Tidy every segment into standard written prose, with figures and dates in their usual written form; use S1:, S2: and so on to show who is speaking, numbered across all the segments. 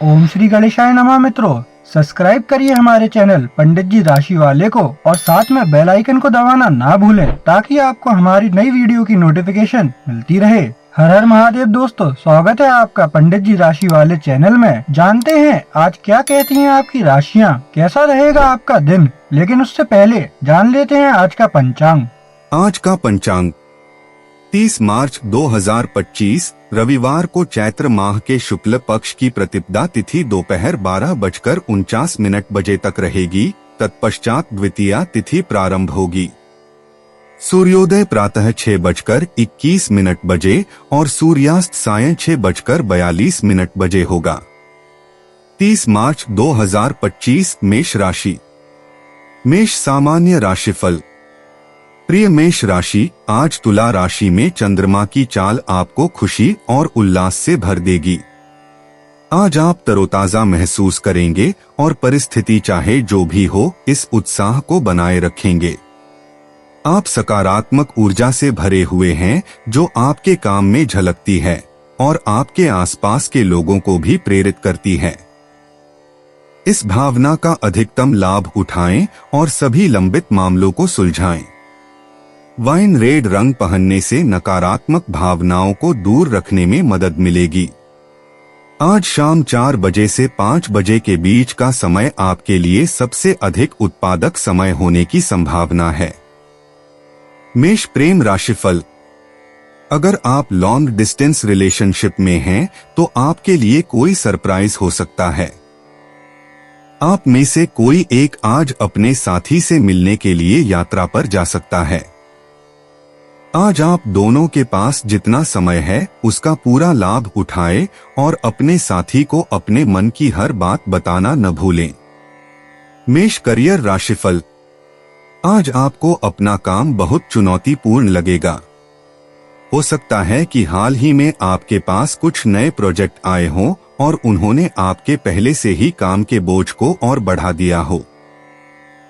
S1: ओम श्री गणेशाय नमः। मित्रों, सब्सक्राइब करिए हमारे चैनल पंडित जी राशि वाले को और साथ में बेल आइकन को दबाना ना भूलें ताकि आपको हमारी नई वीडियो की नोटिफिकेशन मिलती रहे। हर हर महादेव दोस्तों, स्वागत है आपका पंडित जी राशि वाले चैनल में। जानते हैं आज क्या कहती हैं आपकी राशियां, कैसा रहेगा आपका दिन। लेकिन उससे पहले जान लेते हैं आज का पंचांग।
S2: आज का पंचांग 30 मार्च 2025 रविवार को चैत्र माह के शुक्ल पक्ष की प्रतिपदा तिथि दोपहर 12:49 बजे तक रहेगी। तत्पश्चात द्वितीया तिथि प्रारंभ होगी। सूर्योदय प्रातः 6:21 बजे और सूर्यास्त सायं 6:42 बजे होगा। 30 मार्च 2025 मेष राशि। मेष सामान्य राशिफल। प्रिय मेष राशि, आज तुला राशि में चंद्रमा की चाल आपको खुशी और उल्लास से भर देगी। आज आप तरोताजा महसूस करेंगे और परिस्थिति चाहे जो भी हो, इस उत्साह को बनाए रखेंगे। आप सकारात्मक ऊर्जा से भरे हुए हैं जो आपके काम में झलकती है और आपके आसपास के लोगों को भी प्रेरित करती है। इस भावना का अधिकतम लाभ उठाएं और सभी लंबित मामलों को सुलझाएं। वाइन रेड रंग पहनने से नकारात्मक भावनाओं को दूर रखने में मदद मिलेगी। आज शाम 4 बजे से 5 बजे के बीच का समय आपके लिए सबसे अधिक उत्पादक समय होने की संभावना है। मेष प्रेम राशिफल। अगर आप लॉन्ग डिस्टेंस रिलेशनशिप में हैं तो आपके लिए कोई सरप्राइज हो सकता है। आप में से कोई एक आज अपने साथी से मिलने के लिए यात्रा पर जा सकता है। आज आप दोनों के पास जितना समय है उसका पूरा लाभ उठाएं और अपने साथी को अपने मन की हर बात बताना न भूलें। मेष करियर राशिफल। आज आपको अपना काम बहुत चुनौतीपूर्ण लगेगा। हो सकता है कि हाल ही में आपके पास कुछ नए प्रोजेक्ट आए हों और उन्होंने आपके पहले से ही काम के बोझ को और बढ़ा दिया हो।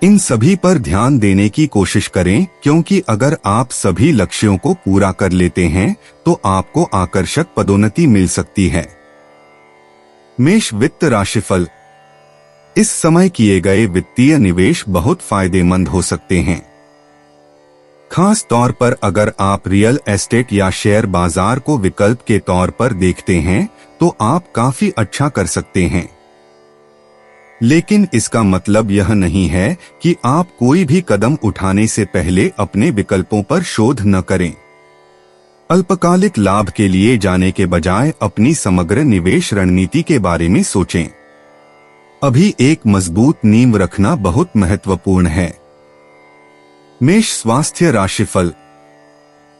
S2: इन सभी पर ध्यान देने की कोशिश करें, क्योंकि अगर आप सभी लक्ष्यों को पूरा कर लेते हैं तो आपको आकर्षक पदोन्नति मिल सकती है। मेष वित्त राशिफल। इस समय किए गए वित्तीय निवेश बहुत फायदेमंद हो सकते हैं। खास तौर पर अगर आप रियल एस्टेट या शेयर बाजार को विकल्प के तौर पर देखते हैं तो आप काफी अच्छा कर सकते हैं। लेकिन इसका मतलब यह नहीं है कि आप कोई भी कदम उठाने से पहले अपने विकल्पों पर शोध न करें। अल्पकालिक लाभ के लिए जाने के बजाय अपनी समग्र निवेश रणनीति के बारे में सोचें। अभी एक मजबूत नींव रखना बहुत महत्वपूर्ण है। मेष स्वास्थ्य राशिफल।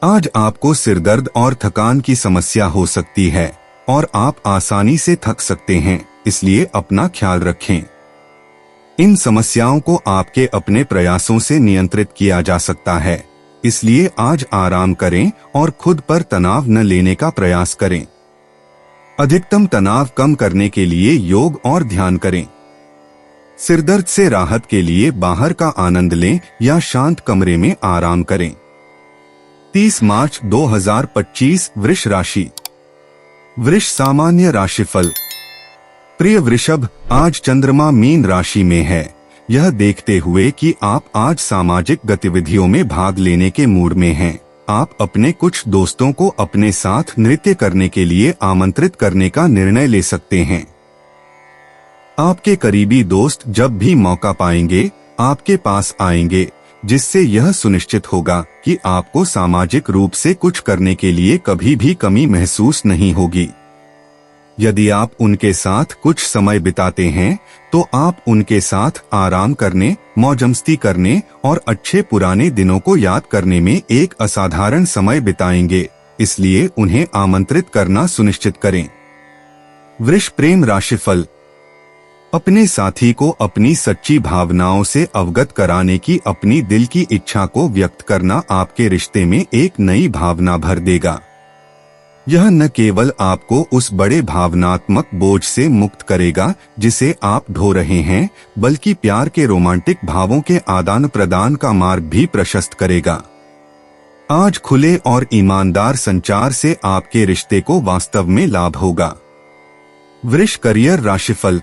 S2: आज आपको सिरदर्द और थकान की समस्या हो सकती है और आप आसानी से थक सकते हैं, इसलिए अपना ख्याल रखें। इन समस्याओं को आपके अपने प्रयासों से नियंत्रित किया जा सकता है, इसलिए आज आराम करें और खुद पर तनाव न लेने का प्रयास करें। अधिकतम तनाव कम करने के लिए योग और ध्यान करें। सिरदर्द से राहत के लिए बाहर का आनंद लें या शांत कमरे में आराम करें। 30 मार्च 2025 वृष राशि। वृष सामान्य राशिफल। प्रिय वृषभ, आज चंद्रमा मीन राशि में है। यह देखते हुए कि आप आज सामाजिक गतिविधियों में भाग लेने के मूड में हैं, आप अपने कुछ दोस्तों को अपने साथ नृत्य करने के लिए आमंत्रित करने का निर्णय ले सकते हैं। आपके करीबी दोस्त जब भी मौका पाएंगे आपके पास आएंगे, जिससे यह सुनिश्चित होगा कि आपको सामाजिक रूप से कुछ करने के लिए कभी भी कमी महसूस नहीं होगी। यदि आप उनके साथ कुछ समय बिताते हैं तो आप उनके साथ आराम करने, मौजमस्ती करने और अच्छे पुराने दिनों को याद करने में एक असाधारण समय बिताएंगे, इसलिए उन्हें आमंत्रित करना सुनिश्चित करें। वृष प्रेम राशिफल। अपने साथी को अपनी सच्ची भावनाओं से अवगत कराने की अपनी दिल की इच्छा को व्यक्त करना आपके रिश्ते में एक नई भावना भर देगा। यह न केवल आपको उस बड़े भावनात्मक बोझ से मुक्त करेगा जिसे आप ढो रहे हैं, बल्कि प्यार के रोमांटिक भावों के आदान प्रदान का मार्ग भी प्रशस्त करेगा। आज खुले और ईमानदार संचार से आपके रिश्ते को वास्तव में लाभ होगा। वृष करियर राशिफल।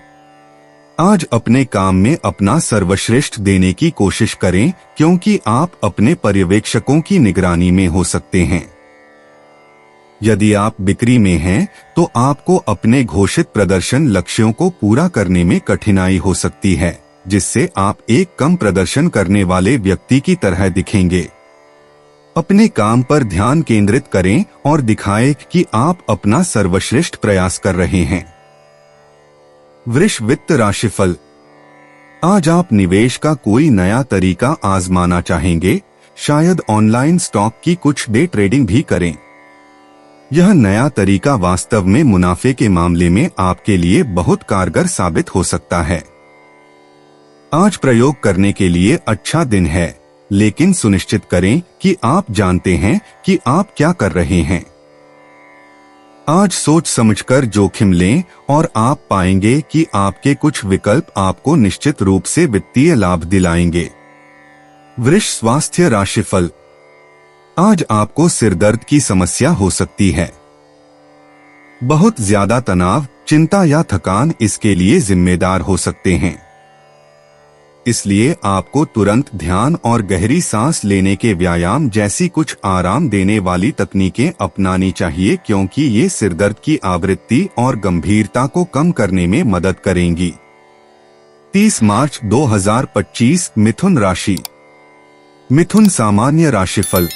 S2: आज अपने काम में अपना सर्वश्रेष्ठ देने की कोशिश करें क्योंकि आप अपने पर्यवेक्षकों की निगरानी में हो सकते हैं। यदि आप बिक्री में हैं, तो आपको अपने घोषित प्रदर्शन लक्ष्यों को पूरा करने में कठिनाई हो सकती है, जिससे आप एक कम प्रदर्शन करने वाले व्यक्ति की तरह दिखेंगे। अपने काम पर ध्यान केंद्रित करें और दिखाएं कि आप अपना सर्वश्रेष्ठ प्रयास कर रहे हैं। वृष वित्त राशिफल। आज आप निवेश का कोई नया तरीका आजमाना चाहेंगे, शायद ऑनलाइन स्टॉक की कुछ डे ट्रेडिंग भी करें। यह नया तरीका वास्तव में मुनाफे के मामले में आपके लिए बहुत कारगर साबित हो सकता है। आज प्रयोग करने के लिए अच्छा दिन है, लेकिन सुनिश्चित करें कि आप जानते हैं कि आप क्या कर रहे हैं। आज सोच समझकर जोखिम लें और आप पाएंगे कि आपके कुछ विकल्प आपको निश्चित रूप से वित्तीय लाभ दिलाएंगे। वृष स्वास्थ्य राशिफल। आज आपको सिरदर्द की समस्या हो सकती है। बहुत ज्यादा तनाव, चिंता या थकान इसके लिए जिम्मेदार हो सकते हैं। इसलिए आपको तुरंत ध्यान और गहरी सांस लेने के व्यायाम जैसी कुछ आराम देने वाली तकनीकें अपनानी चाहिए, क्योंकि ये सिरदर्द की आवृत्ति और गंभीरता को कम करने में मदद करेंगी। 30 मार्च 2025 मिथुन राशि। मिथुन सामान्य राशिफल।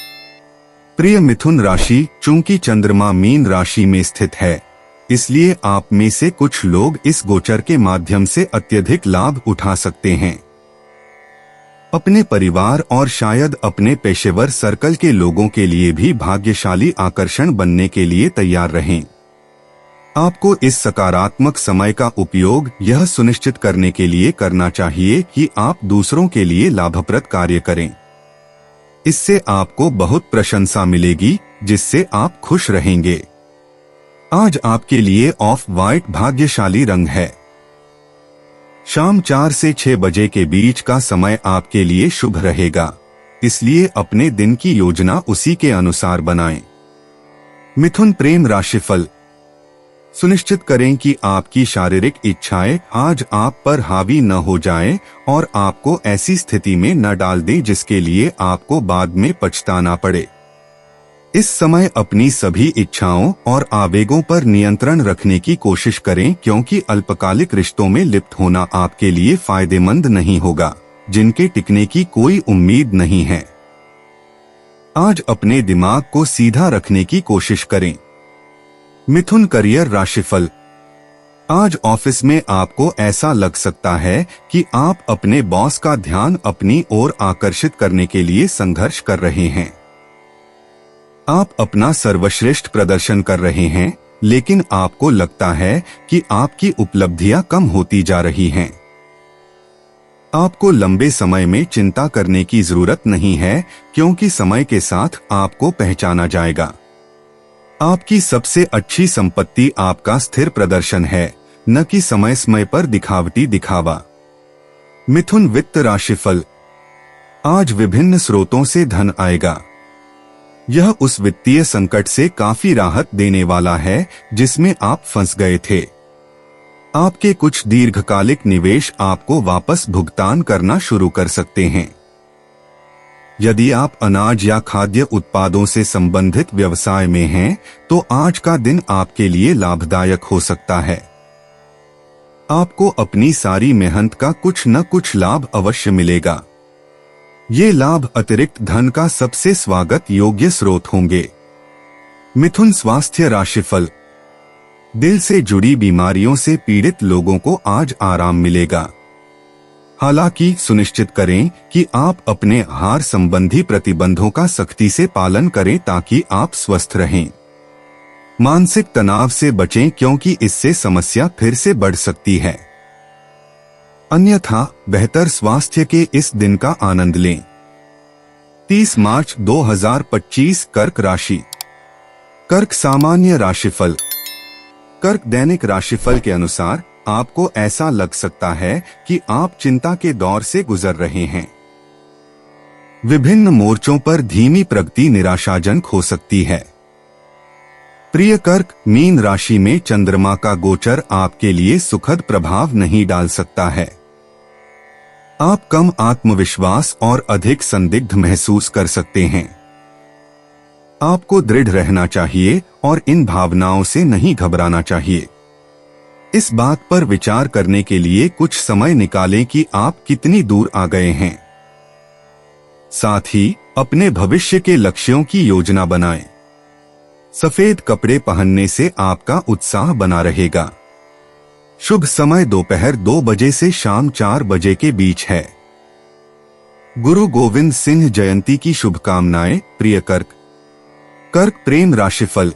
S2: प्रिय मिथुन राशि, चूंकि चंद्रमा मीन राशि में स्थित है, इसलिए आप में से कुछ लोग इस गोचर के माध्यम से अत्यधिक लाभ उठा सकते हैं। अपने परिवार और शायद अपने पेशेवर सर्कल के लोगों के लिए भी भाग्यशाली आकर्षण बनने के लिए तैयार रहें। आपको इस सकारात्मक समय का उपयोग यह सुनिश्चित करने के लिए करना चाहिए कि आप दूसरों के लिए लाभप्रद कार्य करें। इससे आपको बहुत प्रशंसा मिलेगी, जिससे आप खुश रहेंगे। आज आपके लिए ऑफ वाइट भाग्यशाली रंग है। शाम 4 से 6 बजे के बीच का समय आपके लिए शुभ रहेगा, इसलिए अपने दिन की योजना उसी के अनुसार बनाएं। मिथुन प्रेम राशिफल। सुनिश्चित करें कि आपकी शारीरिक इच्छाएं आज आप पर हावी न हो जाएं और आपको ऐसी स्थिति में न डाल दें जिसके लिए आपको बाद में पछताना पड़े। इस समय अपनी सभी इच्छाओं और आवेगों पर नियंत्रण रखने की कोशिश करें, क्योंकि अल्पकालिक रिश्तों में लिप्त होना आपके लिए फायदेमंद नहीं होगा, जिनके टिकने की कोई उम्मीद नहीं है। आज अपने दिमाग को सीधा रखने की कोशिश करें। मिथुन करियर राशिफल। आज ऑफिस में आपको ऐसा लग सकता है कि आप अपने बॉस का ध्यान अपनी ओर आकर्षित करने के लिए संघर्ष कर रहे हैं। आप अपना सर्वश्रेष्ठ प्रदर्शन कर रहे हैं, लेकिन आपको लगता है कि आपकी उपलब्धियां कम होती जा रही हैं। आपको लंबे समय में चिंता करने की जरूरत नहीं है, क्योंकि समय के साथ आपको पहचाना जाएगा। आपकी सबसे अच्छी संपत्ति आपका स्थिर प्रदर्शन है, न कि समय समय पर दिखावटी दिखावा। मिथुन वित्त राशिफल। आज विभिन्न स्रोतों से धन आएगा। यह उस वित्तीय संकट से काफी राहत देने वाला है जिसमें आप फंस गए थे। आपके कुछ दीर्घकालिक निवेश आपको वापस भुगतान करना शुरू कर सकते हैं। यदि आप अनाज या खाद्य उत्पादों से संबंधित व्यवसाय में हैं, तो आज का दिन आपके लिए लाभदायक हो सकता है। आपको अपनी सारी मेहनत का कुछ न कुछ लाभ अवश्य मिलेगा। ये लाभ अतिरिक्त धन का सबसे स्वागत योग्य स्रोत होंगे। मिथुन स्वास्थ्य राशिफल। दिल से जुड़ी बीमारियों से पीड़ित लोगों को आज आराम मिलेगा। हालांकि सुनिश्चित करें कि आप अपने आहार संबंधी प्रतिबंधों का सख्ती से पालन करें ताकि आप स्वस्थ रहें। मानसिक तनाव से बचें, क्योंकि इससे समस्या फिर से बढ़ सकती है। अन्यथा बेहतर स्वास्थ्य के इस दिन का आनंद लें। 30 मार्च 2025 कर्क राशि। कर्क सामान्य राशिफल। कर्क दैनिक राशिफल के अनुसार आपको ऐसा लग सकता है कि आप चिंता के दौर से गुजर रहे हैं। विभिन्न मोर्चों पर धीमी प्रगति निराशाजनक हो सकती है। प्रिय कर्क, मीन राशि में चंद्रमा का गोचर आपके लिए सुखद प्रभाव नहीं डाल सकता है। आप कम आत्मविश्वास और अधिक संदिग्ध महसूस कर सकते हैं। आपको दृढ़ रहना चाहिए और इन भावनाओं से नहीं घबराना चाहिए। इस बात पर विचार करने के लिए कुछ समय निकालें कि आप कितनी दूर आ गए हैं। साथ ही अपने भविष्य के लक्ष्यों की योजना बनाएं। सफेद कपड़े पहनने से आपका उत्साह बना रहेगा। शुभ समय दोपहर 2 बजे से शाम 4 बजे के बीच है। गुरु गोविंद सिंह जयंती की शुभकामनाएं। प्रिय कर्क। कर्क प्रेम राशिफल।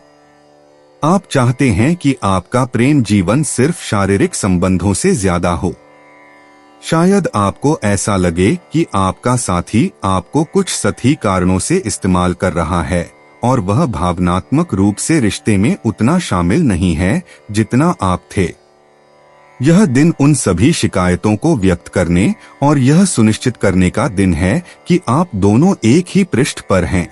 S2: आप चाहते हैं कि आपका प्रेम जीवन सिर्फ शारीरिक संबंधों से ज्यादा हो। शायद आपको ऐसा लगे कि आपका साथी आपको कुछ सतही कारणों से इस्तेमाल कर रहा है और वह भावनात्मक रूप से रिश्ते में उतना शामिल नहीं है जितना आप थे। यह दिन उन सभी शिकायतों को व्यक्त करने और यह सुनिश्चित करने का दिन है कि आप दोनों एक ही पृष्ठ पर हैं।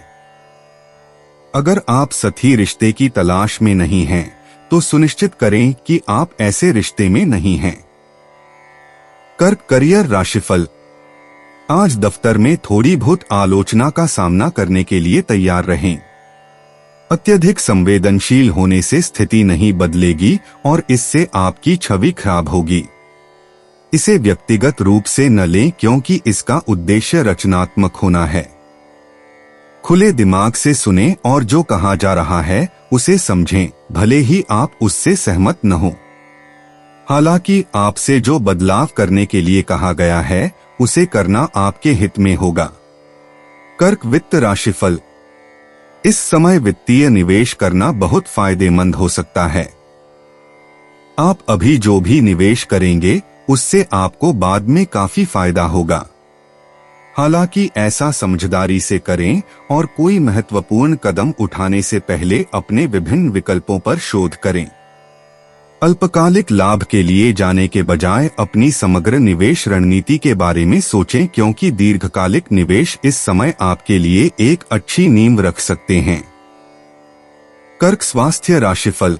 S2: अगर आप सतही रिश्ते की तलाश में नहीं हैं, तो सुनिश्चित करें कि आप ऐसे रिश्ते में नहीं हैं। कर्क करियर राशिफल। आज दफ्तर में थोड़ी बहुत आलोचना का सामना करने के लिए तैयार रहें। अत्यधिक संवेदनशील होने से स्थिति नहीं बदलेगी और इससे आपकी छवि खराब होगी। इसे व्यक्तिगत रूप से न लें क्योंकि इसका उद्देश्य रचनात्मक होना है। खुले दिमाग से सुनें और जो कहा जा रहा है उसे समझें, भले ही आप उससे सहमत न हो। हालांकि आपसे जो बदलाव करने के लिए कहा गया है उसे करना आपके हित में होगा। कर्क वित्त राशिफल। इस समय वित्तीय निवेश करना बहुत फायदेमंद हो सकता है। आप अभी जो भी निवेश करेंगे उससे आपको बाद में काफी फायदा होगा। हालांकि ऐसा समझदारी से करें और कोई महत्वपूर्ण कदम उठाने से पहले अपने विभिन्न विकल्पों पर शोध करें। अल्पकालिक लाभ के लिए जाने के बजाय अपनी समग्र निवेश रणनीति के बारे में सोचें क्योंकि दीर्घकालिक निवेश इस समय आपके लिए एक अच्छी नींव रख सकते हैं। कर्क स्वास्थ्य राशिफल।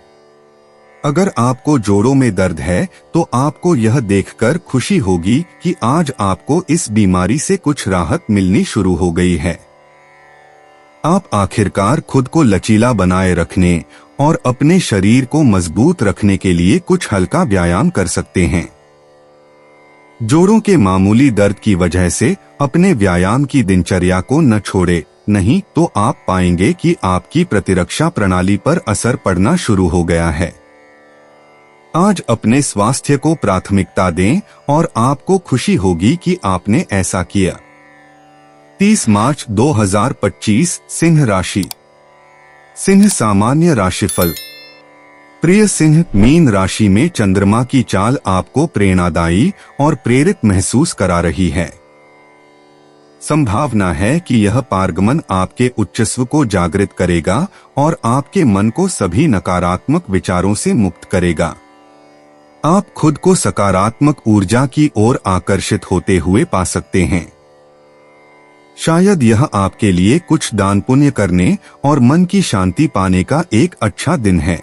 S2: अगर आपको जोड़ों में दर्द है तो आपको यह देखकर खुशी होगी कि आज आपको इस बीमारी से कुछ राहत मिलनी शुरू हो गई है। आप आखिरकार खुद को लचीला बनाए रखने और अपने शरीर को मजबूत रखने के लिए कुछ हल्का व्यायाम कर सकते हैं। जोड़ों के मामूली दर्द की वजह से अपने व्यायाम की दिनचर्या को न छोड़े, नहीं तो आप पाएंगे कि आपकी प्रतिरक्षा प्रणाली पर असर पड़ना शुरू हो गया है। आज अपने स्वास्थ्य को प्राथमिकता दें और आपको खुशी होगी कि आपने ऐसा किया। 30 मार्च 2025 सिंह राशि। सिंह सामान्य राशिफल। प्रिय सिंह, मीन राशि में चंद्रमा की चाल आपको प्रेरणादायी और प्रेरित महसूस करा रही है। संभावना है कि यह पारगमन आपके उच्चस्व को जागृत करेगा और आपके मन को सभी नकारात्मक विचारों से मुक्त करेगा। आप खुद को सकारात्मक ऊर्जा की ओर आकर्षित होते हुए पा सकते हैं। शायद यह आपके लिए कुछ दान पुण्य करने और मन की शांति पाने का एक अच्छा दिन है।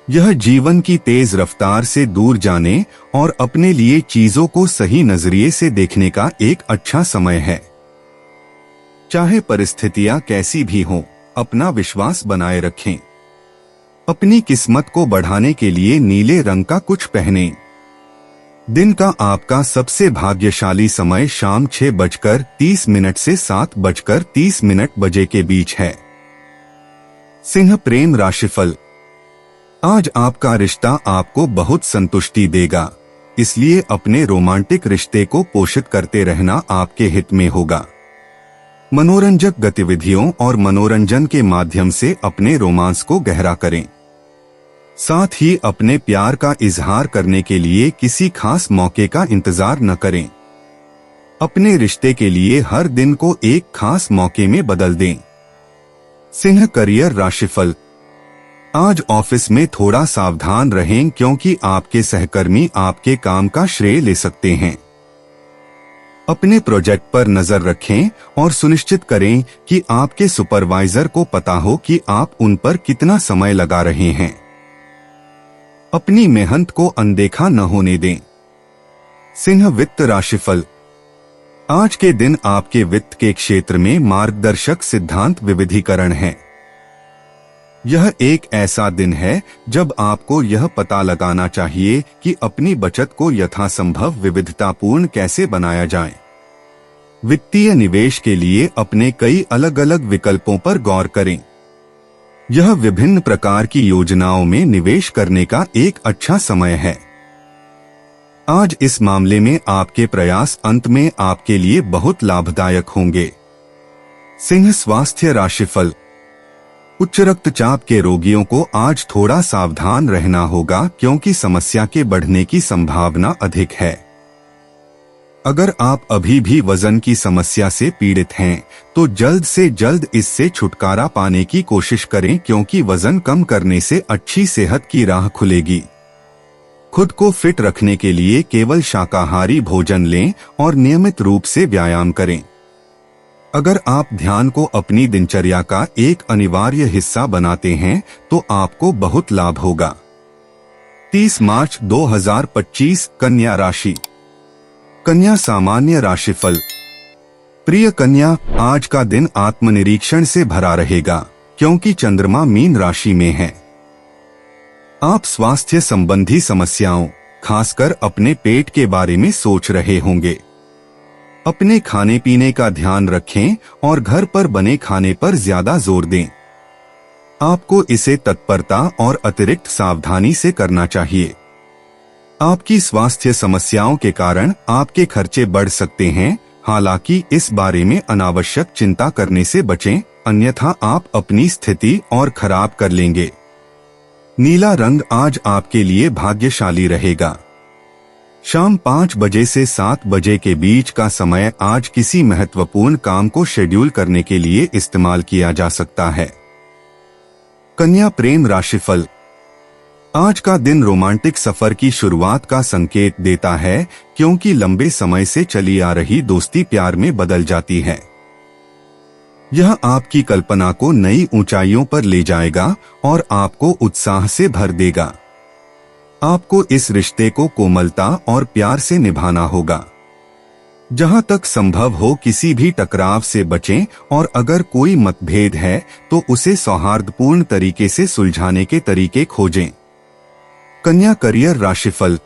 S2: यह जीवन की तेज रफ्तार से दूर जाने और अपने लिए चीजों को सही नजरिए से देखने का एक अच्छा समय है। चाहे परिस्थितियां कैसी भी हों, अपना विश्वास बनाए रखें। अपनी किस्मत को बढ़ाने के लिए नीले रंग का कुछ पहनें। दिन का आपका सबसे भाग्यशाली समय शाम 6:30 से 7:30 बजे के बीच है। सिंह प्रेम राशिफल। आज आपका रिश्ता आपको बहुत संतुष्टि देगा, इसलिए अपने रोमांटिक रिश्ते को पोषित करते रहना आपके हित में होगा। मनोरंजक गतिविधियों और मनोरंजन के माध्यम से अपने रोमांस को गहरा करें। साथ ही अपने प्यार का इजहार करने के लिए किसी खास मौके का इंतजार न करें। अपने रिश्ते के लिए हर दिन को एक खास मौके में बदल दें। सिंह करियर राशिफल। आज ऑफिस में थोड़ा सावधान रहें क्योंकि आपके सहकर्मी आपके काम का श्रेय ले सकते हैं। अपने प्रोजेक्ट पर नजर रखें और सुनिश्चित करें कि आपके सुपरवाइजर को पता हो कि आप उन पर कितना समय लगा रहे हैं। अपनी मेहनत को अनदेखा न होने दें। सिंह वित्त राशिफल। आज के दिन आपके वित्त के क्षेत्र में मार्गदर्शक सिद्धांत विविधीकरण है। यह एक ऐसा दिन है जब आपको यह पता लगाना चाहिए कि अपनी बचत को यथासंभव विविधतापूर्ण कैसे बनाया जाए। वित्तीय निवेश के लिए अपने कई अलग अलग विकल्पों पर गौर करें। यह विभिन्न प्रकार की योजनाओं में निवेश करने का एक अच्छा समय है। आज इस मामले में आपके प्रयास अंत में आपके लिए बहुत लाभदायक होंगे। सिंह स्वास्थ्य राशिफल। उच्च रक्तचाप के रोगियों को आज थोड़ा सावधान रहना होगा क्योंकि समस्या के बढ़ने की संभावना अधिक है। अगर आप अभी भी वजन की समस्या से पीड़ित हैं, तो जल्द से जल्द इससे छुटकारा पाने की कोशिश करें क्योंकि वजन कम करने से अच्छी सेहत की राह खुलेगी। खुद को फिट रखने के लिए केवल शाकाहारी भोजन लें और नियमित रूप से व्यायाम करें। अगर आप ध्यान को अपनी दिनचर्या का एक अनिवार्य हिस्सा बनाते हैं तो आपको बहुत लाभ होगा। 30 मार्च 2025 कन्या राशि। कन्या सामान्य राशिफल। प्रिय कन्या, आज का दिन आत्मनिरीक्षण से भरा रहेगा क्योंकि चंद्रमा मीन राशि में है। आप स्वास्थ्य संबंधी समस्याओं, खासकर अपने पेट के बारे में सोच रहे होंगे। अपने खाने पीने का ध्यान रखें और घर पर बने खाने पर ज्यादा जोर दें। आपको इसे तत्परता और अतिरिक्त सावधानी से करना चाहिए। आपकी स्वास्थ्य समस्याओं के कारण आपके खर्चे बढ़ सकते हैं, हालांकि इस बारे में अनावश्यक चिंता करने से बचें, अन्यथा आप अपनी स्थिति और खराब कर लेंगे। नीला रंग आज आपके लिए भाग्यशाली रहेगा। शाम 5 बजे से 7 बजे के बीच का समय आज किसी महत्वपूर्ण काम को शेड्यूल करने के लिए इस्तेमाल किया जा सकता है। कन्या प्रेम राशिफल। आज का दिन रोमांटिक सफर की शुरुआत का संकेत देता है क्योंकि लंबे समय से चली आ रही दोस्ती प्यार में बदल जाती है। यह आपकी कल्पना को नई ऊंचाइयों पर ले जाएगा और आपको उत्साह से भर देगा। आपको इस रिश्ते को कोमलता और प्यार से निभाना होगा। जहां तक संभव हो किसी भी टकराव से बचें और अगर कोई मतभेद है तो उसे सौहार्दपूर्ण तरीके से सुलझाने के तरीके खोजें। कन्या करियर राशिफल।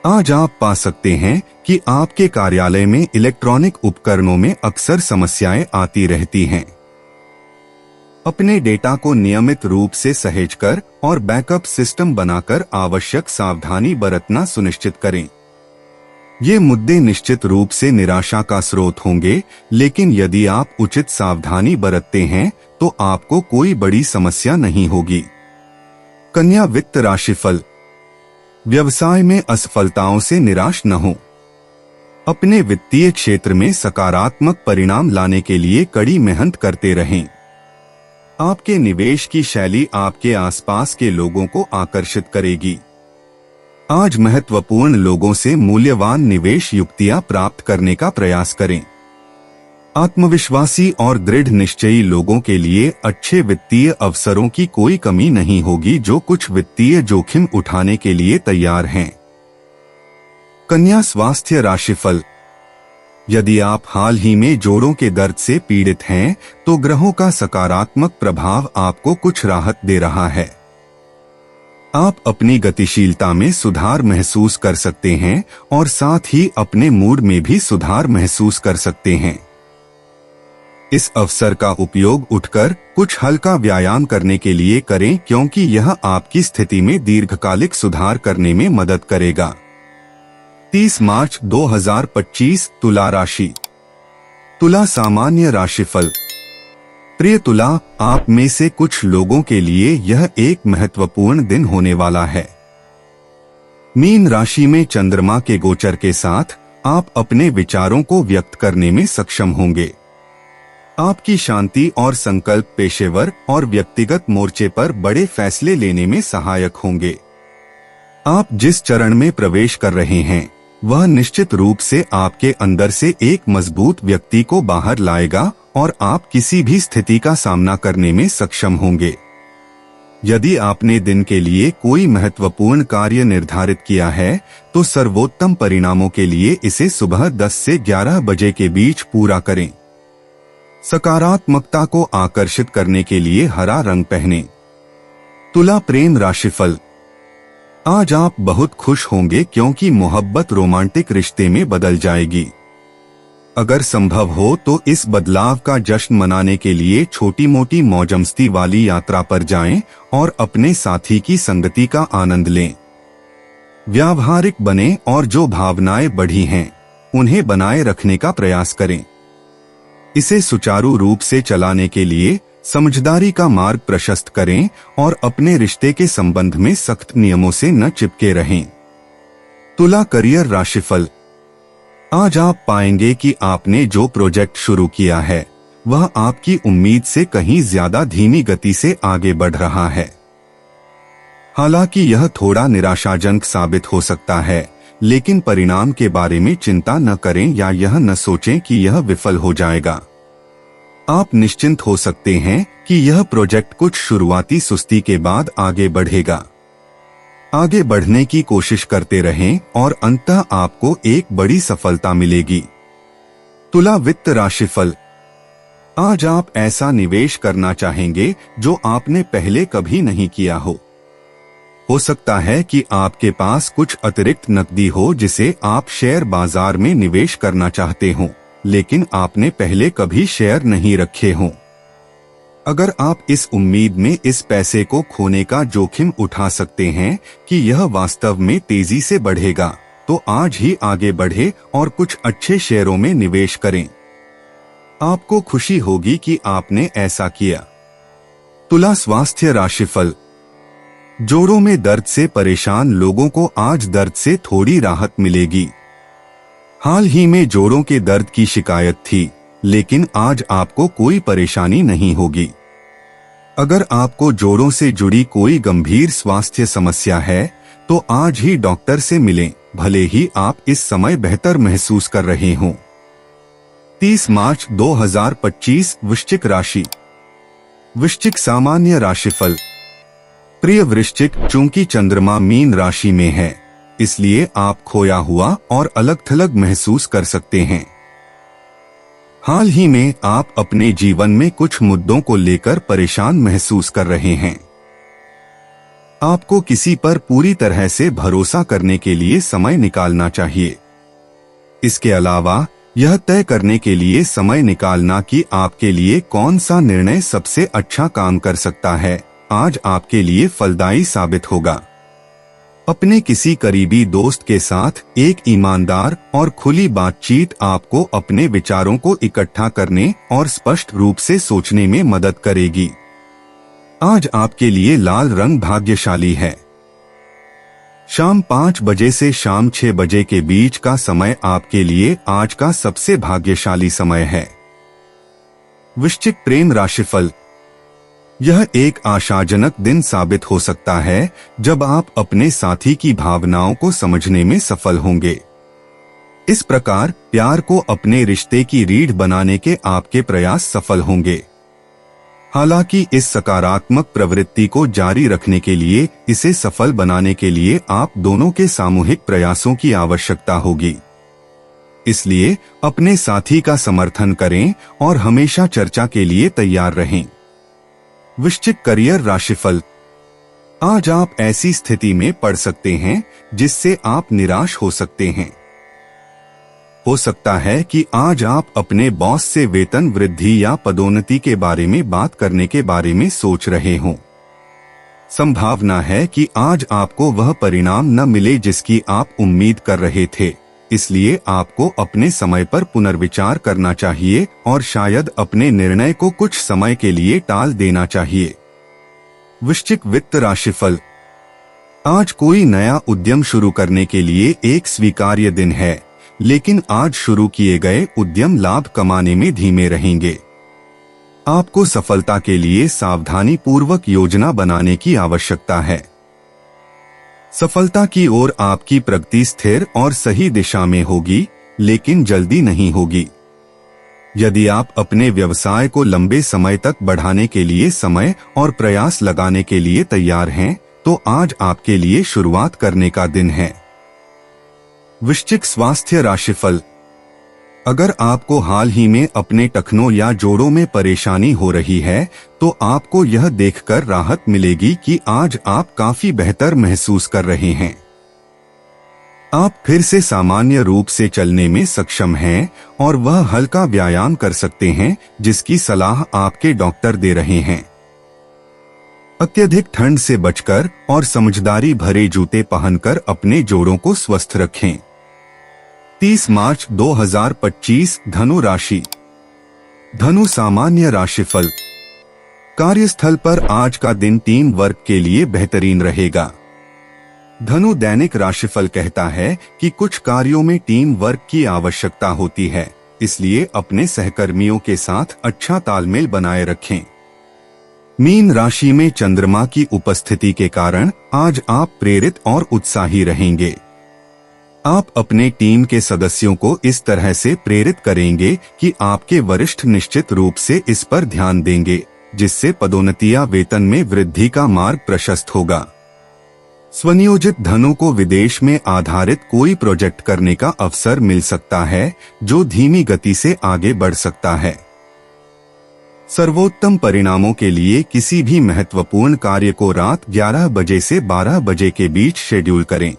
S2: आज आप पा सकते हैं कि आपके कार्यालय में इलेक्ट्रॉनिक उपकरणों में अक्सर समस्याएं आती रहती हैं। अपने डेटा को नियमित रूप से सहेजकर और बैकअप सिस्टम बनाकर आवश्यक सावधानी बरतना सुनिश्चित करें। ये मुद्दे निश्चित रूप से निराशा का स्रोत होंगे, लेकिन यदि आप उचित सावधानी बरतते हैं तो आपको कोई बड़ी समस्या नहीं होगी। कन्या वित्त राशिफल। व्यवसाय में असफलताओं से निराश न हो। अपने वित्तीय क्षेत्र में सकारात्मक परिणाम लाने के लिए कड़ी मेहनत करते रहें। आपके निवेश की शैली आपके आसपास के लोगों को आकर्षित करेगी। आज महत्वपूर्ण लोगों से मूल्यवान निवेश युक्तियां प्राप्त करने का प्रयास करें। आत्मविश्वासी और दृढ़ निश्चयी लोगों के लिए अच्छे वित्तीय अवसरों की कोई कमी नहीं होगी जो कुछ वित्तीय जोखिम उठाने के लिए तैयार हैं। कन्या स्वास्थ्य राशिफल। यदि आप हाल ही में जोड़ों के दर्द से पीड़ित हैं तो ग्रहों का सकारात्मक प्रभाव आपको कुछ राहत दे रहा है। आप अपनी गतिशीलता में सुधार महसूस कर सकते हैं और साथ ही अपने मूड में भी सुधार महसूस कर सकते हैं। इस अवसर का उपयोग उठकर कुछ हल्का व्यायाम करने के लिए करें क्योंकि यह आपकी स्थिति में दीर्घकालिक सुधार करने में मदद करेगा। 30 मार्च 2025 तुला राशि। तुला सामान्य राशिफल। प्रिय तुला, आप में से कुछ लोगों के लिए यह एक महत्वपूर्ण दिन होने वाला है। मीन राशि में चंद्रमा के गोचर के साथ आप अपने विचारों को व्यक्त करने में सक्षम होंगे। आपकी शांति और संकल्प पेशेवर और व्यक्तिगत मोर्चे पर बड़े फैसले लेने में सहायक होंगे। आप जिस चरण में प्रवेश कर रहे हैं वह निश्चित रूप से आपके अंदर से एक मजबूत व्यक्ति को बाहर लाएगा और आप किसी भी स्थिति का सामना करने में सक्षम होंगे। यदि आपने दिन के लिए कोई महत्वपूर्ण कार्य निर्धारित किया है तो सर्वोत्तम परिणामों के लिए इसे सुबह 10 से 11 बजे के बीच पूरा करें। सकारात्मकता को आकर्षित करने के लिए हरा रंग पहनें। तुला प्रेम राशिफल। आज आप बहुत खुश होंगे क्योंकि मोहब्बत रोमांटिक रिश्ते में बदल जाएगी। अगर संभव हो तो इस बदलाव का जश्न मनाने के लिए छोटी मोटी मौजमस्ती वाली यात्रा पर जाएं और अपने साथी की संगति का आनंद लें। व्यावहारिक बने और जो भावनाएं बढ़ी हैं उन्हें बनाए रखने का प्रयास करें। इसे सुचारू रूप से चलाने के लिए समझदारी का मार्ग प्रशस्त करें और अपने रिश्ते के संबंध में सख्त नियमों से न चिपके रहें। तुला करियर राशिफल। आज आप पाएंगे कि आपने जो प्रोजेक्ट शुरू किया है वह आपकी उम्मीद से कहीं ज्यादा धीमी गति से आगे बढ़ रहा है। हालांकि यह थोड़ा निराशाजनक साबित हो सकता है, लेकिन परिणाम के बारे में चिंता न करें या यह न सोचें कि यह विफल हो जाएगा। आप निश्चिंत हो सकते हैं कि यह प्रोजेक्ट कुछ शुरुआती सुस्ती के बाद आगे बढ़ेगा। आगे बढ़ने की कोशिश करते रहें और अंततः आपको एक बड़ी सफलता मिलेगी। तुला वित्त राशिफल। आज आप ऐसा निवेश करना चाहेंगे जो आपने पहले कभी नहीं किया हो सकता है कि आपके पास कुछ अतिरिक्त नकदी हो जिसे आप शेयर बाजार में निवेश करना चाहते हो, लेकिन आपने पहले कभी शेयर नहीं रखे हों। अगर आप इस उम्मीद में इस पैसे को खोने का जोखिम उठा सकते हैं कि यह वास्तव में तेजी से बढ़ेगा, तो आज ही आगे बढ़े और कुछ अच्छे शेयरों में निवेश करें। आपको खुशी होगी कि आपने ऐसा किया। तुला स्वास्थ्य राशिफल। जोड़ों में दर्द से परेशान लोगों को आज दर्द से थोड़ी राहत मिलेगी। हाल ही में जोड़ों के दर्द की शिकायत थी, लेकिन आज आपको कोई परेशानी नहीं होगी। अगर आपको जोड़ों से जुड़ी कोई गंभीर स्वास्थ्य समस्या है तो आज ही डॉक्टर से मिलें, भले ही आप इस समय बेहतर महसूस कर रहे हों। 30 मार्च 2025 वृश्चिक राशि। वृश्चिक सामान्य राशिफल। प्रिय वृश्चिक, चूंकि चंद्रमा मीन राशि में है, इसलिए आप खोया हुआ और अलग थलग महसूस कर सकते हैं। हाल ही में आप अपने जीवन में कुछ मुद्दों को लेकर परेशान महसूस कर रहे हैं। आपको किसी पर पूरी तरह से भरोसा करने के लिए समय निकालना चाहिए। इसके अलावा यह तय करने के लिए समय निकालना कि आपके लिए कौन सा निर्णय सबसे अच्छा काम कर सकता है, आज आपके लिए फलदायी साबित होगा। अपने किसी करीबी दोस्त के साथ एक ईमानदार और खुली बातचीत आपको अपने विचारों को इकट्ठा करने और स्पष्ट रूप से सोचने में मदद करेगी। आज आपके लिए लाल रंग भाग्यशाली है। शाम 5 बजे से शाम 6 बजे के बीच का समय आपके लिए आज का सबसे भाग्यशाली समय है। वृश्चिक प्रेम राशिफल। यह एक आशाजनक दिन साबित हो सकता है जब आप अपने साथी की भावनाओं को समझने में सफल होंगे। इस प्रकार प्यार को अपने रिश्ते की रीढ़ बनाने के आपके प्रयास सफल होंगे। हालांकि इस सकारात्मक प्रवृत्ति को जारी रखने के लिए, इसे सफल बनाने के लिए आप दोनों के सामूहिक प्रयासों की आवश्यकता होगी। इसलिए अपने साथी का समर्थन करें और हमेशा चर्चा के लिए तैयार रहें। वृश्चिक करियर राशिफल। आज आप ऐसी स्थिति में पड़ सकते हैं जिससे आप निराश हो सकते हैं। हो सकता है कि आज आप अपने बॉस से वेतन वृद्धि या पदोन्नति के बारे में बात करने के बारे में सोच रहे हों। संभावना है कि आज आपको वह परिणाम न मिले जिसकी आप उम्मीद कर रहे थे, इसलिए आपको अपने समय पर पुनर्विचार करना चाहिए और शायद अपने निर्णय को कुछ समय के लिए टाल देना चाहिए। वृश्चिक वित्त राशिफल। आज कोई नया उद्यम शुरू करने के लिए एक स्वीकार्य दिन है, लेकिन आज शुरू किए गए उद्यम लाभ कमाने में धीमे रहेंगे। आपको सफलता के लिए सावधानी पूर्वक योजना बनाने की आवश्यकता है। सफलता की ओर आपकी प्रगति स्थिर और सही दिशा में होगी, लेकिन जल्दी नहीं होगी। यदि आप अपने व्यवसाय को लंबे समय तक बढ़ाने के लिए समय और प्रयास लगाने के लिए तैयार हैं, तो आज आपके लिए शुरुआत करने का दिन है। वृश्चिक स्वास्थ्य राशिफल। अगर आपको हाल ही में अपने टखनों या जोड़ों में परेशानी हो रही है, तो आपको यह देखकर राहत मिलेगी कि आज आप काफी बेहतर महसूस कर रहे हैं। आप फिर से सामान्य रूप से चलने में सक्षम हैं और वह हल्का व्यायाम कर सकते हैं जिसकी सलाह आपके डॉक्टर दे रहे हैं। अत्यधिक ठंड से बचकर और समझदारी भरे जूते पहनकर अपने जोड़ों को स्वस्थ रखें। 30 मार्च 2025 धनु राशि। धनु सामान्य राशिफल। कार्यस्थल पर आज का दिन टीम वर्क के लिए बेहतरीन रहेगा। धनु दैनिक राशिफल कहता है कि कुछ कार्यों में टीम वर्क की आवश्यकता होती है, इसलिए अपने सहकर्मियों के साथ अच्छा तालमेल बनाए रखें। मीन राशि में चंद्रमा की उपस्थिति के कारण आज आप प्रेरित और उत्साही रहेंगे। आप अपने टीम के सदस्यों को इस तरह से प्रेरित करेंगे कि आपके वरिष्ठ निश्चित रूप से इस पर ध्यान देंगे, जिससे पदोन्नति या वेतन में वृद्धि का मार्ग प्रशस्त होगा। स्वनियोजित धनु को विदेश में आधारित कोई प्रोजेक्ट करने का अवसर मिल सकता है, जो धीमी गति से आगे बढ़ सकता है। सर्वोत्तम परिणामों के लिए किसी भी महत्वपूर्ण कार्य को रात 11 बजे से 12 बजे के बीच शेड्यूल करें।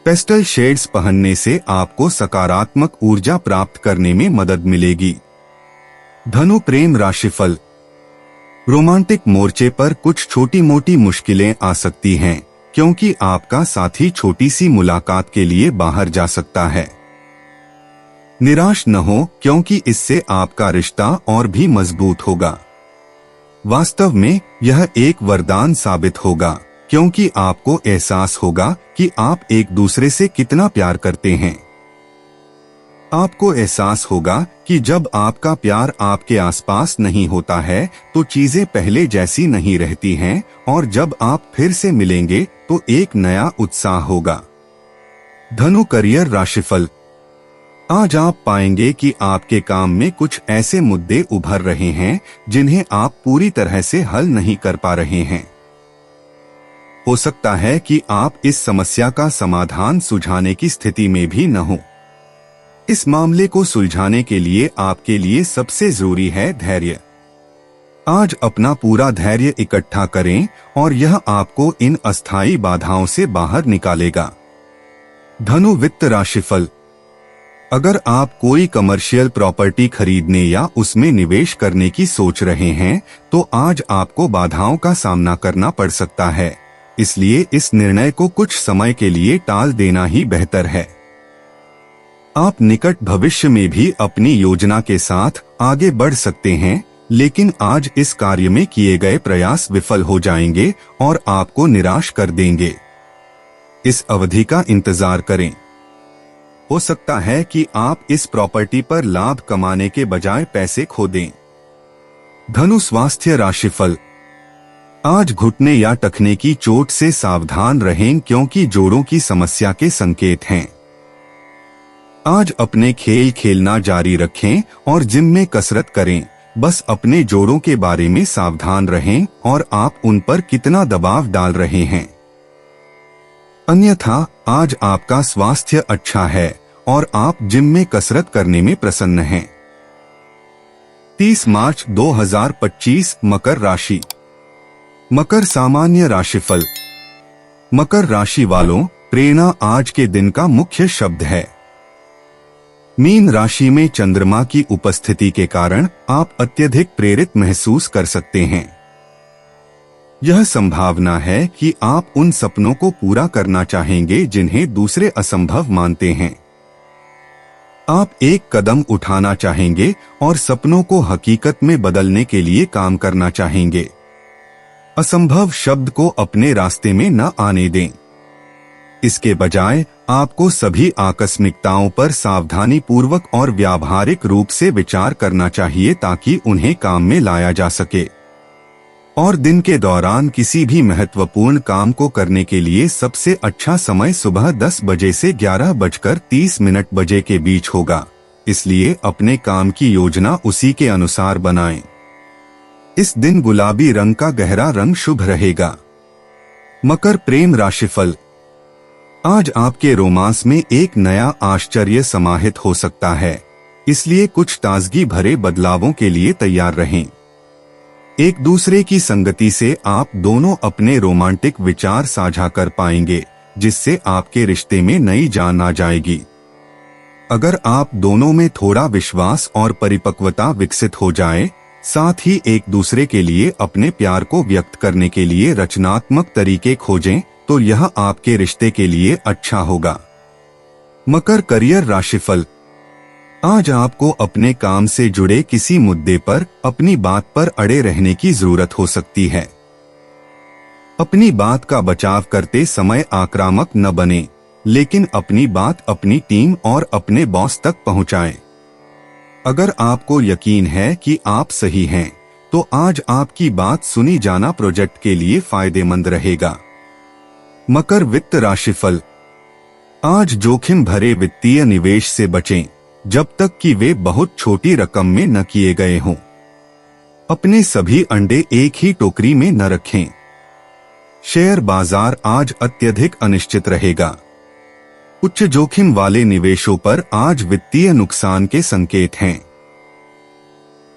S2: पेस्टल शेड्स पहनने से आपको सकारात्मक ऊर्जा प्राप्त करने में मदद मिलेगी। धनु प्रेम राशिफल। रोमांटिक मोर्चे पर कुछ छोटी मोटी मुश्किलें आ सकती हैं, क्योंकि आपका साथी छोटी सी मुलाकात के लिए बाहर जा सकता है। निराश न हो, क्योंकि इससे आपका रिश्ता और भी मजबूत होगा। वास्तव में यह एक वरदान साबित होगा, क्योंकि आपको एहसास होगा कि आप एक दूसरे से कितना प्यार करते हैं। आपको एहसास होगा कि जब आपका प्यार आपके आसपास नहीं होता है तो चीजें पहले जैसी नहीं रहती हैं, और जब आप फिर से मिलेंगे तो एक नया उत्साह होगा। धनु करियर राशिफल। आज आप पाएंगे कि आपके काम में कुछ ऐसे मुद्दे उभर रहे हैं जिन्हें आप पूरी तरह से हल नहीं कर पा रहे हैं। हो सकता है कि आप इस समस्या का समाधान सुझाने की स्थिति में भी न हो। इस मामले को सुलझाने के लिए आपके लिए सबसे जरूरी है धैर्य। आज अपना पूरा धैर्य इकट्ठा करें और यह आपको इन अस्थायी बाधाओं से बाहर निकालेगा। धनु वित्त राशिफल। अगर आप कोई कमर्शियल प्रॉपर्टी खरीदने या उसमें निवेश करने की सोच रहे हैं, तो आज आपको बाधाओं का सामना करना पड़ सकता है, इसलिए इस निर्णय को कुछ समय के लिए टाल देना ही बेहतर है। आप निकट भविष्य में भी अपनी योजना के साथ आगे बढ़ सकते हैं, लेकिन आज इस कार्य में किए गए प्रयास विफल हो जाएंगे और आपको निराश कर देंगे। इस अवधि का इंतजार करें। हो सकता है कि आप इस प्रॉपर्टी पर लाभ कमाने के बजाय पैसे खो दें। धनु स्वास्थ्य राशिफल। आज घुटने या टखने की चोट से सावधान रहें, क्योंकि जोड़ों की समस्या के संकेत हैं। आज अपने खेल खेलना जारी रखें और जिम में कसरत करें। बस अपने जोड़ों के बारे में सावधान रहें और आप उन पर कितना दबाव डाल रहे हैं। अन्यथा आज आपका स्वास्थ्य अच्छा है और आप जिम में कसरत करने में प्रसन्न हैं। 30 मार्च 2025 मकर राशि। मकर सामान्य राशिफल। मकर राशि वालों, प्रेरणा आज के दिन का मुख्य शब्द है। मीन राशि में चंद्रमा की उपस्थिति के कारण आप अत्यधिक प्रेरित महसूस कर सकते हैं। यह संभावना है कि आप उन सपनों को पूरा करना चाहेंगे जिन्हें दूसरे असंभव मानते हैं। आप एक कदम उठाना चाहेंगे और सपनों को हकीकत में बदलने के लिए काम करना चाहेंगे। असंभव शब्द को अपने रास्ते में न आने दें। इसके बजाय आपको सभी आकस्मिकताओं पर सावधानी पूर्वक और व्यावहारिक रूप से विचार करना चाहिए ताकि उन्हें काम में लाया जा सके। और दिन के दौरान किसी भी महत्वपूर्ण काम को करने के लिए सबसे अच्छा समय सुबह 10 बजे से 11:30 बजे के बीच होगा, इसलिए अपने काम की योजना उसी के अनुसार बनाएं। इस दिन गुलाबी रंग का गहरा रंग शुभ रहेगा। मकर प्रेम राशिफल। आज आपके रोमांस में एक नया आश्चर्य समाहित हो सकता है, इसलिए कुछ ताजगी भरे बदलावों के लिए तैयार रहें। एक दूसरे की संगति से आप दोनों अपने रोमांटिक विचार साझा कर पाएंगे, जिससे आपके रिश्ते में नई जान आ जाएगी। अगर आप दोनों में थोड़ा विश्वास और परिपक्वता विकसित हो जाए, साथ ही एक दूसरे के लिए अपने प्यार को व्यक्त करने के लिए रचनात्मक तरीके खोजें, तो यह आपके रिश्ते के लिए अच्छा होगा। मकर करियर राशिफल। आज आपको अपने काम से जुड़े किसी मुद्दे पर अपनी बात पर अड़े रहने की जरूरत हो सकती है। अपनी बात का बचाव करते समय आक्रामक न बने, लेकिन अपनी बात अपनी टीम और अपने बॉस तक पहुंचाएं। अगर आपको यकीन है कि आप सही हैं, तो आज आपकी बात सुनी जाना प्रोजेक्ट के लिए फायदेमंद रहेगा। मकर वित्त राशिफल। आज जोखिम भरे वित्तीय निवेश से बचें, जब तक कि वे बहुत छोटी रकम में न किए गए हों। अपने सभी अंडे एक ही टोकरी में न रखें। शेयर बाजार आज अत्यधिक अनिश्चित रहेगा। उच्च जोखिम वाले निवेशों पर आज वित्तीय नुकसान के संकेत हैं।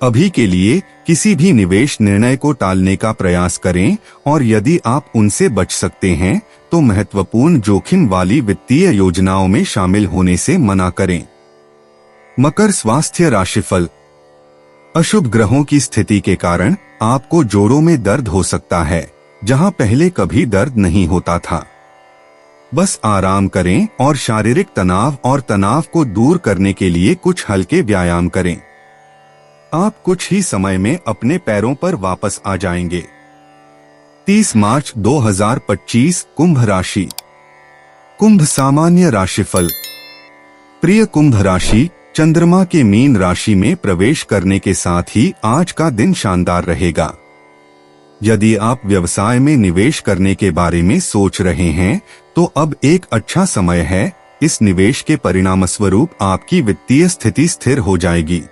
S2: अभी के लिए किसी भी निवेश निर्णय को टालने का प्रयास करें, और यदि आप उनसे बच सकते हैं तो महत्वपूर्ण जोखिम वाली वित्तीय योजनाओं में शामिल होने से मना करें। मकर स्वास्थ्य राशिफल। अशुभ ग्रहों की स्थिति के कारण आपको जोड़ों में दर्द हो सकता है, जहां पहले कभी दर्द नहीं होता था। बस आराम करें और शारीरिक तनाव को दूर करने के लिए कुछ हल्के व्यायाम करें। आप कुछ ही समय में अपने पैरों पर वापस आ जाएंगे। 30 मार्च 2025 कुंभ राशि। कुंभ सामान्य राशिफल। प्रिय कुंभ राशि, चंद्रमा के मीन राशि में प्रवेश करने के साथ ही आज का दिन शानदार रहेगा। यदि आप व्यवसाय में निवेश करने के बारे में सोच रहे हैं, तो अब एक अच्छा समय है। इस निवेश के परिणामस्वरूप आपकी वित्तीय स्थिति स्थिर हो जाएगी।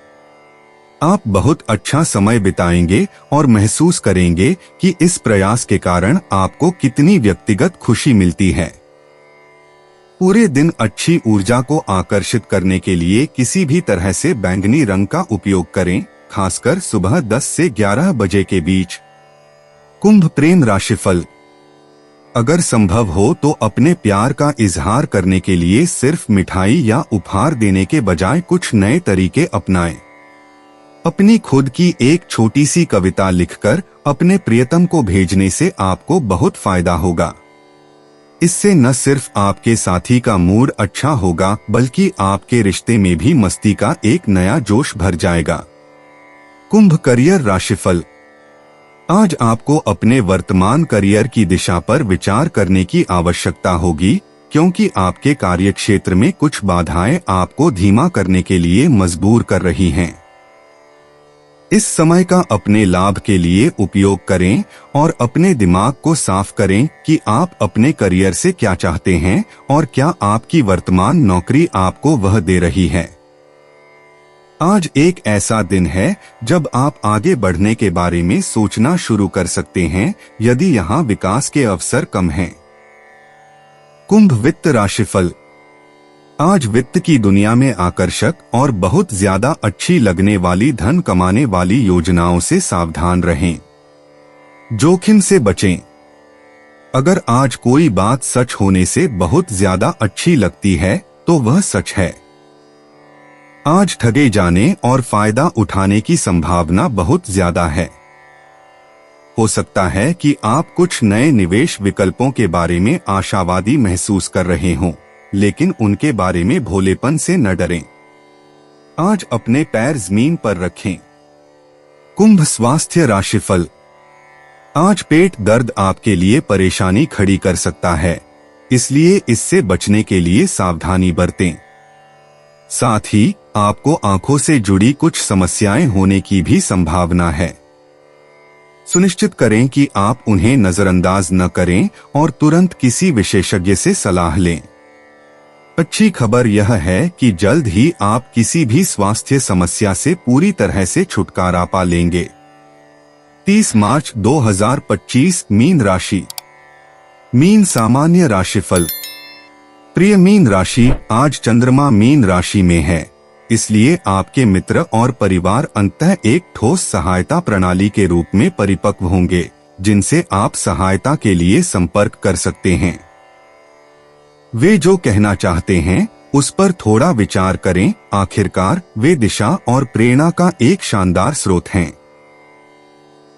S2: आप बहुत अच्छा समय बिताएंगे और महसूस करेंगे कि इस प्रयास के कारण आपको कितनी व्यक्तिगत खुशी मिलती है। पूरे दिन अच्छी ऊर्जा को आकर्षित करने के लिए किसी भी तरह से बैंगनी रंग का उपयोग करें, खासकर सुबह 10 से 11 बजे के बीच। कुंभ प्रेम राशिफल। अगर संभव हो तो अपने प्यार का इजहार करने के लिए सिर्फ मिठाई या उपहार देने के बजाय कुछ नए तरीके अपनाएं। अपनी खुद की एक छोटी सी कविता लिखकर अपने प्रियतम को भेजने से आपको बहुत फायदा होगा। इससे न सिर्फ आपके साथी का मूड अच्छा होगा, बल्कि आपके रिश्ते में भी मस्ती का एक नया जोश भर जाएगा। कुंभ करियर राशिफल। आज आपको अपने वर्तमान करियर की दिशा पर विचार करने की आवश्यकता होगी, क्योंकि आपके कार्यक्षेत्र में कुछ बाधाएं आपको धीमा करने के लिए मजबूर कर रही हैं। इस समय का अपने लाभ के लिए उपयोग करें और अपने दिमाग को साफ करें कि आप अपने करियर से क्या चाहते हैं और क्या आपकी वर्तमान नौकरी आपको वह दे रही है। आज एक ऐसा दिन है जब आप आगे बढ़ने के बारे में सोचना शुरू कर सकते हैं, यदि यहाँ विकास के अवसर कम हैं। कुंभ वित्त राशिफल। आज वित्त की दुनिया में आकर्षक और बहुत ज्यादा अच्छी लगने वाली धन कमाने वाली योजनाओं से सावधान रहें। जोखिम से बचें। अगर आज कोई बात सच होने से बहुत ज्यादा अच्छी लगती है, तो वह सच है। आज ठगे जाने और फायदा उठाने की संभावना बहुत ज्यादा है। हो सकता है कि आप कुछ नए निवेश विकल्पों के बारे में आशावादी महसूस कर रहे हों, लेकिन उनके बारे में भोलेपन से न डरें। आज अपने पैर जमीन पर रखें। कुंभ स्वास्थ्य राशिफल। आज पेट दर्द आपके लिए परेशानी खड़ी कर सकता है, इसलिए इससे बचने के लिए सावधानी बरतें। साथ ही आपको आंखों से जुड़ी कुछ समस्याएं होने की भी संभावना है। सुनिश्चित करें कि आप उन्हें नजरअंदाज न करें और तुरंत किसी विशेषज्ञ से सलाह लें। अच्छी खबर यह है कि जल्द ही आप किसी भी स्वास्थ्य समस्या से पूरी तरह से छुटकारा पा लेंगे। 30 मार्च 2025 मीन राशि। मीन सामान्य राशिफल। प्रिय मीन राशि, आज चंद्रमा मीन राशि में है, इसलिए आपके मित्र और परिवार अंततः एक ठोस सहायता प्रणाली के रूप में परिपक्व होंगे, जिनसे आप सहायता के लिए संपर्क कर सकते हैं। वे जो कहना चाहते हैं उस पर थोड़ा विचार करें, आखिरकार वे दिशा और प्रेरणा का एक शानदार स्रोत हैं।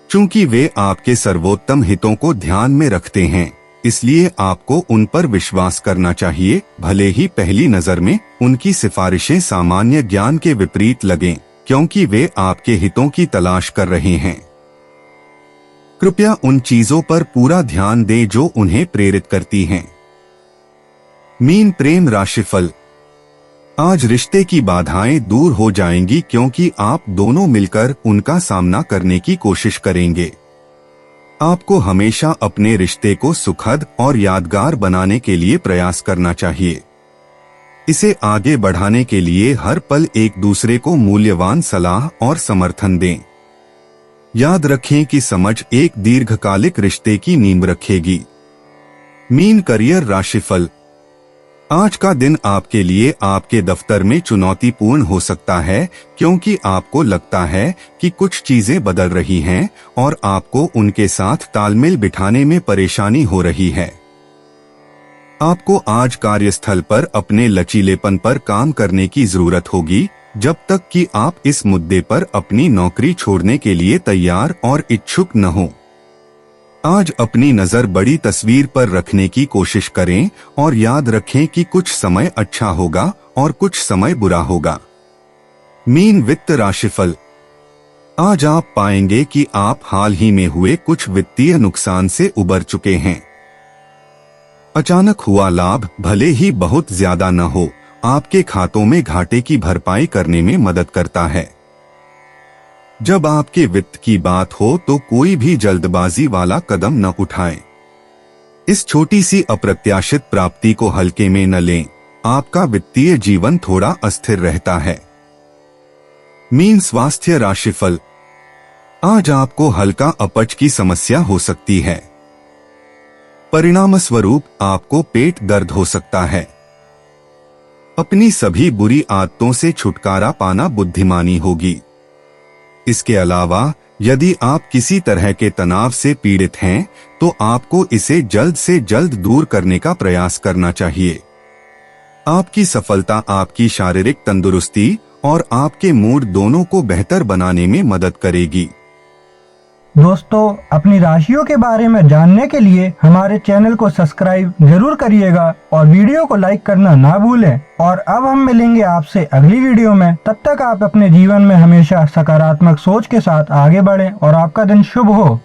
S2: चूंकि वे आपके सर्वोत्तम हितों को ध्यान में रखते हैं, इसलिए आपको उन पर विश्वास करना चाहिए, भले ही पहली नजर में उनकी सिफारिशें सामान्य ज्ञान के विपरीत लगें, क्योंकि वे आपके हितों की तलाश कर रहे हैं। कृपया उन चीजों पर पूरा ध्यान दें जो उन्हें प्रेरित करती हैं। मीन प्रेम राशिफल। आज रिश्ते की बाधाएं दूर हो जाएंगी, क्योंकि आप दोनों मिलकर उनका सामना करने की कोशिश करेंगे। आपको हमेशा अपने रिश्ते को सुखद और यादगार बनाने के लिए प्रयास करना चाहिए। इसे आगे बढ़ाने के लिए हर पल एक दूसरे को मूल्यवान सलाह और समर्थन दें। याद रखें कि समझ एक दीर्घकालिक रिश्ते की नींव रखेगी। मीन करियर राशिफल। आज का दिन आपके लिए आपके दफ्तर में चुनौतीपूर्ण हो सकता है, क्योंकि आपको लगता है कि कुछ चीजें बदल रही हैं और आपको उनके साथ तालमेल बिठाने में परेशानी हो रही है। आपको आज कार्यस्थल पर अपने लचीलेपन पर काम करने की जरूरत होगी, जब तक कि आप इस मुद्दे पर अपनी नौकरी छोड़ने के लिए तैयार और इच्छुक न हो। आज अपनी नजर बड़ी तस्वीर पर रखने की कोशिश करें और याद रखें कि कुछ समय अच्छा होगा और कुछ समय बुरा होगा। मीन वित्त राशिफल। आज आप पाएंगे कि आप हाल ही में हुए कुछ वित्तीय नुकसान से उबर चुके हैं। अचानक हुआ लाभ, भले ही बहुत ज्यादा न हो, आपके खातों में घाटे की भरपाई करने में मदद करता है। जब आपके वित्त की बात हो तो कोई भी जल्दबाजी वाला कदम न उठाएं। इस छोटी सी अप्रत्याशित प्राप्ति को हल्के में न लें, आपका वित्तीय जीवन थोड़ा अस्थिर रहता है। मीन स्वास्थ्य राशिफल। आज आपको हल्का अपच की समस्या हो सकती है। परिणाम स्वरूप आपको पेट दर्द हो सकता है। अपनी सभी बुरी आदतों से छुटकारा पाना बुद्धिमानी होगी। इसके अलावा यदि आप किसी तरह के तनाव से पीड़ित हैं, तो आपको इसे जल्द से जल्द दूर करने का प्रयास करना चाहिए। आपकी सफलता आपकी शारीरिक तंदुरुस्ती और आपके मूड दोनों को बेहतर बनाने में मदद करेगी।
S1: दोस्तों, अपनी राशियों के बारे में जानने के लिए हमारे चैनल को सब्सक्राइब जरूर करिएगा और वीडियो को लाइक करना ना भूलें। और अब हम मिलेंगे आपसे अगली वीडियो में। तब तक आप अपने जीवन में हमेशा सकारात्मक सोच के साथ आगे बढ़ें और आपका दिन शुभ हो।